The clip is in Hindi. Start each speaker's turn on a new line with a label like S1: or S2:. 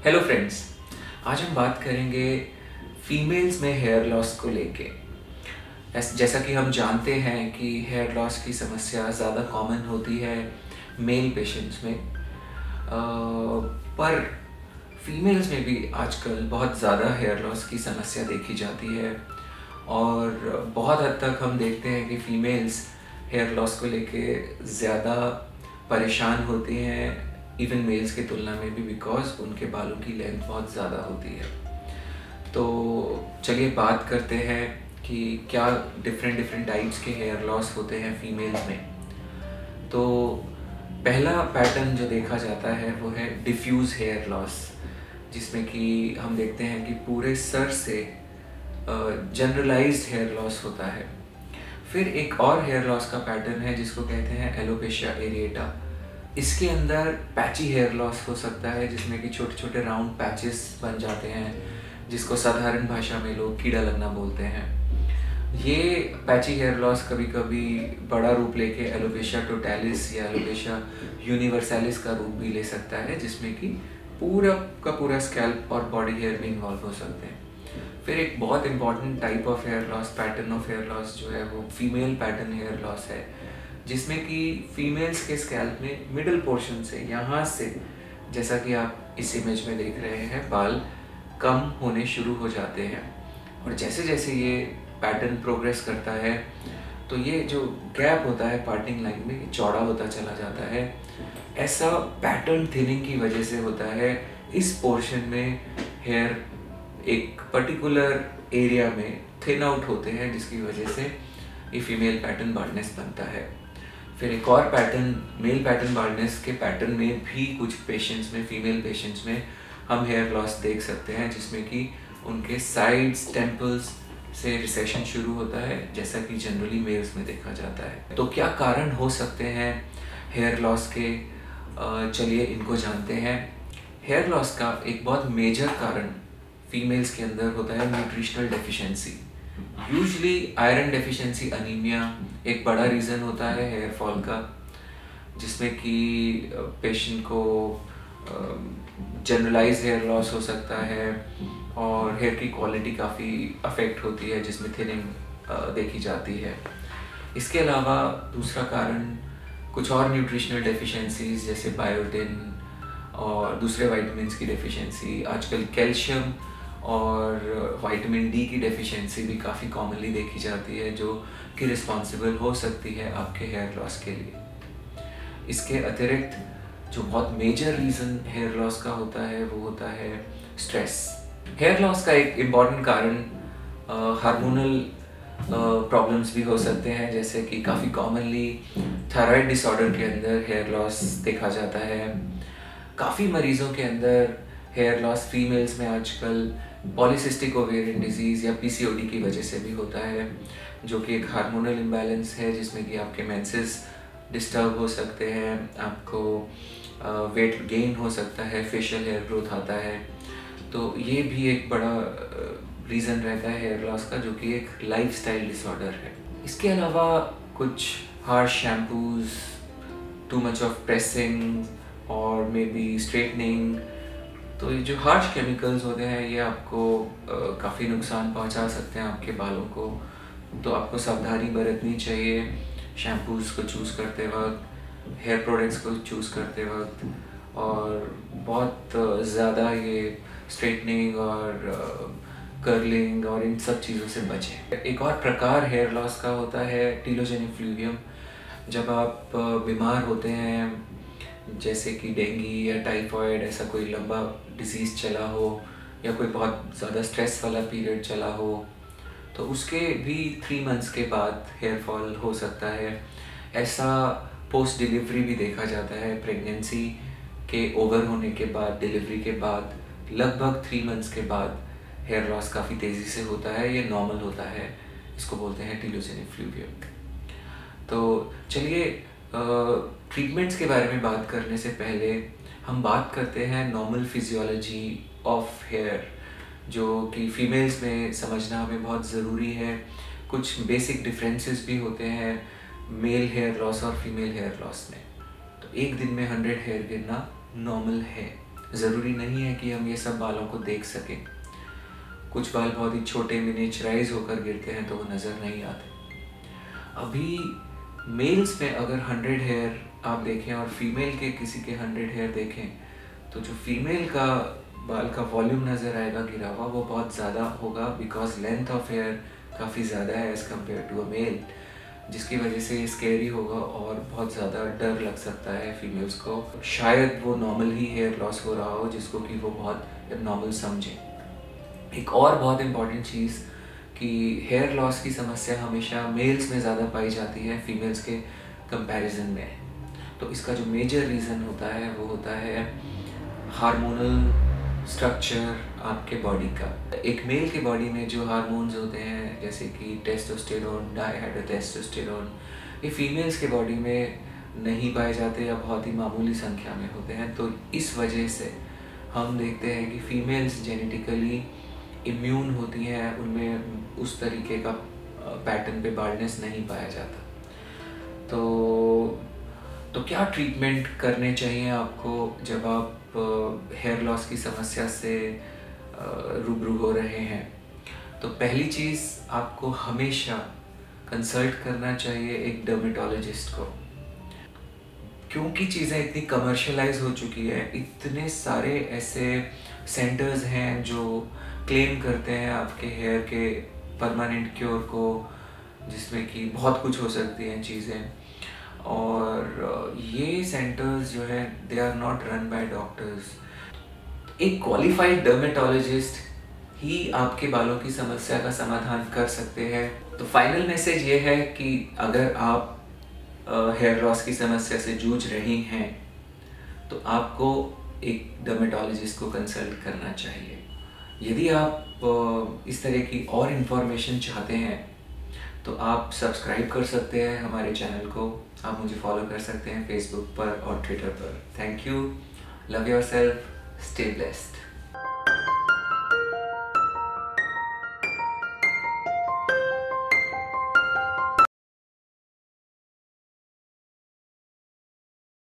S1: हेलो फ्रेंड्स, आज हम बात करेंगे फीमेल्स में हेयर लॉस को लेके। जैसा कि हम जानते हैं कि हेयर लॉस की समस्या ज़्यादा कॉमन होती है मेल पेशेंट्स में, पर फीमेल्स में भी आजकल बहुत ज़्यादा हेयर लॉस की समस्या देखी जाती है और बहुत हद तक हम देखते हैं कि फीमेल्स हेयर लॉस को लेके ज़्यादा परेशान होती हैं इवन मेल्स की तुलना में भी, बिकॉज उनके बालों की लेंथ बहुत ज़्यादा होती है। तो चलिए बात करते हैं कि क्या डिफरेंट टाइप्स के हेयर लॉस होते हैं फीमेल्स में। तो पहला पैटर्न जो देखा जाता है वो है डिफ्यूज़ हेयर लॉस, जिसमें कि हम देखते हैं कि पूरे सर से जनरलाइज्ड हेयर लॉस होता है। फिर एक और हेयर लॉस का पैटर्न है जिसको कहते हैं एलोपेशिया एरिएटा। इसके अंदर पैची हेयर लॉस हो सकता है, जिसमें कि छोटे छोटे राउंड पैचेस बन जाते हैं, जिसको साधारण भाषा में लोग कीड़ा लगना बोलते हैं। ये पैची हेयर लॉस कभी कभी बड़ा रूप लेके एलोपेशिया टोटैलिस या एलोपेशिया यूनिवर्सैलिस का रूप भी ले सकता है, जिसमें कि पूरा का पूरा स्कैल्प और बॉडी हेयर भी इन्वॉल्व हो सकते हैं। फिर एक बहुत important type of hair loss, pattern of hair loss जो है वो फीमेल पैटर्न हेयर लॉस है, जिसमें कि फीमेल्स के स्कैल्प में मिडल पोर्शन से, यहाँ से, जैसा कि आप इस इमेज में देख रहे हैं, बाल कम होने शुरू हो जाते हैं। और जैसे जैसे ये पैटर्न प्रोग्रेस करता है तो ये जो गैप होता है पार्टिंग लाइन में, चौड़ा होता चला जाता है। ऐसा पैटर्न थिनिंग की वजह से होता है। इस पोर्शन में हेयर एक पर्टिकुलर एरिया में थिन आउट होते हैं, जिसकी वजह से ये फीमेल पैटर्न बाल्डनेस बनता है। फिर एक और पैटर्न, मेल पैटर्न बाल्डनेस के पैटर्न में भी कुछ पेशेंट्स में, फीमेल पेशेंट्स में हम हेयर लॉस देख सकते हैं, जिसमें कि उनके साइड्स, टेम्पल्स से रिसेशन शुरू होता है, जैसा कि जनरली मेल्स में देखा जाता है। तो क्या कारण हो सकते हैं हेयर लॉस के? चलिए इनको जानते हैं। हेयर लॉस का एक बहुत मेजर कारण फीमेल्स के अंदर होता है nutritional deficiency. Usually iron deficiency, anaemia एक बड़ा रीज़न होता है हेयर फॉल का, जिसमें कि पेशेंट को जनरलाइज हेयर लॉस हो सकता है और हेयर की क्वालिटी काफ़ी अफेक्ट होती है, जिसमें थिनिंग देखी जाती है। इसके अलावा दूसरा कारण कुछ और न्यूट्रिशनल डेफिशिएंसीज, जैसे बायोटिन और दूसरे वाइटमिन्स की डेफिशिएंसी। आजकल कैल्शियम और विटामिन डी की डेफिशिएंसी भी काफ़ी कॉमनली देखी जाती है, जो कि रिस्पॉन्सिबल हो सकती है आपके हेयर लॉस के लिए। इसके अतिरिक्त जो बहुत मेजर रीज़न हेयर लॉस का होता है वो होता है स्ट्रेस। हेयर लॉस का एक इम्पॉर्टेंट कारण हार्मोनल प्रॉब्लम्स भी हो सकते हैं, जैसे कि काफ़ी कॉमनली थायराइड डिसऑर्डर के अंदर हेयर लॉस देखा जाता है। काफ़ी मरीज़ों के अंदर हेयर लॉस फीमेल्स में आजकल पॉलीसिस्टिक ओवेरियन डिजीज़ या पीसीओडी की वजह से भी होता है, जो कि एक हार्मोनल इम्बैलेंस है, जिसमें कि आपके मेंसेस डिस्टर्ब हो सकते हैं, आपको वेट गेन हो सकता है, फेशियल हेयर ग्रोथ आता है। तो ये भी एक बड़ा रीज़न रहता है हेयर लॉस का, जो कि एक लाइफस्टाइल डिसऑर्डर है। इसके अलावा कुछ harsh shampoos, too much of pressing और मे बी स्ट्रेटनिंग, तो ये जो हार्श केमिकल्स होते हैं ये आपको काफ़ी नुकसान पहुंचा सकते हैं आपके बालों को। तो आपको सावधानी बरतनी चाहिए शैम्पूज़ को चूज़ करते वक्त, हेयर प्रोडक्ट्स को चूज़ करते वक्त, और बहुत ज़्यादा ये स्ट्रेटनिंग और कर्लिंग और इन सब चीज़ों से बचें। एक और प्रकार हेयर लॉस का होता है टीलोजेनिक फ्लूवियम। जब आप बीमार होते हैं, जैसे कि डेंगू या टाइफॉइड, ऐसा कोई लंबा डिजीज़ चला हो या कोई बहुत ज़्यादा स्ट्रेस वाला पीरियड चला हो, तो उसके भी 3 मंथ्स के बाद हेयर फॉल हो सकता है। ऐसा पोस्ट डिलीवरी भी देखा जाता है। प्रेगनेंसी के ओवर होने के बाद, डिलीवरी के बाद लगभग 3 मंथ्स के बाद हेयर लॉस काफ़ी तेज़ी से होता है। ये नॉर्मल होता है, इसको बोलते हैं टीलोजेनिक फ्लूवियम। तो चलिए ट्रीटमेंट्स के बारे में बात करने से पहले हम बात करते हैं नॉर्मल फिजियोलॉजी ऑफ हेयर, जो कि फीमेल्स में समझना हमें बहुत ज़रूरी है। कुछ बेसिक डिफरेंसेस भी होते हैं मेल हेयर लॉस और फीमेल हेयर लॉस में। तो एक दिन में 100 हेयर गिरना नॉर्मल है, ज़रूरी नहीं है कि हम ये सब बालों को देख सकें। कुछ बाल बहुत ही छोटे मिनिएचराइज होकर गिरते हैं तो वो नज़र नहीं आते। अभी मेल्स में अगर 100 हेयर आप देखें और फीमेल के किसी के 100 हेयर देखें, तो जो फीमेल का बाल का वॉल्यूम नज़र आएगा गिरा हुआ, वो बहुत ज़्यादा होगा, बिकॉज लेंथ ऑफ हेयर काफ़ी ज़्यादा है as compare to a male, जिसकी वजह से ये स्केरी होगा और बहुत ज़्यादा डर लग सकता है फीमेल्स को। शायद वो नॉर्मल ही हेयर लॉस हो रहा हो जिसको कि वो बहुत नॉर्मल समझें। एक और बहुत इम्पॉर्टेंट चीज़ कि हेयर लॉस की समस्या हमेशा मेल्स में ज़्यादा पाई जाती है फीमेल्स के कंपैरिजन में। तो इसका जो मेजर रीज़न होता है वो होता है हार्मोनल स्ट्रक्चर आपके बॉडी का। एक मेल के बॉडी में जो हार्मोन्स होते हैं जैसे कि टेस्टोस्टेरोन, डायहाइड्रोटेस्टोस्टेरोन, ये फीमेल्स के बॉडी में नहीं पाए जाते या बहुत ही मामूली संख्या में होते हैं। तो इस वजह से हम देखते हैं कि फीमेल्स जेनेटिकली इम्यून होती हैं, उनमें उस तरीके का पैटर्न पे बाल्डनेस नहीं पाया जाता। तो क्या ट्रीटमेंट करने चाहिए आपको जब आप हेयर लॉस की समस्या से रूबरू हो रहे हैं? तो पहली चीज़, आपको हमेशा कंसल्ट करना चाहिए एक डर्मेटोलॉजिस्ट को, क्योंकि चीज़ें इतनी कमर्शलाइज हो चुकी है। इतने सारे ऐसे सेंटर्स हैं जो क्लेम करते हैं आपके हेयर के परमानेंट क्योर को, जिसमें कि बहुत कुछ हो सकती हैं चीज़ें, और ये सेंटर्स जो है they are not run by doctors. एक क्वालिफाइड डर्मेटोलॉजिस्ट ही आपके बालों की समस्या का समाधान कर सकते हैं। तो फाइनल मैसेज ये है कि अगर आप हेयर लॉस की समस्या से जूझ रही हैं तो आपको एक डर्मेटोलॉजिस्ट को कंसल्ट करना चाहिए। यदि आप इस तरह की और इन्फॉर्मेशन चाहते हैं तो आप सब्सक्राइब कर सकते हैं हमारे चैनल को। आप मुझे फॉलो कर सकते हैं फेसबुक पर और ट्विटर पर। Thank you, love yourself, stay blessed.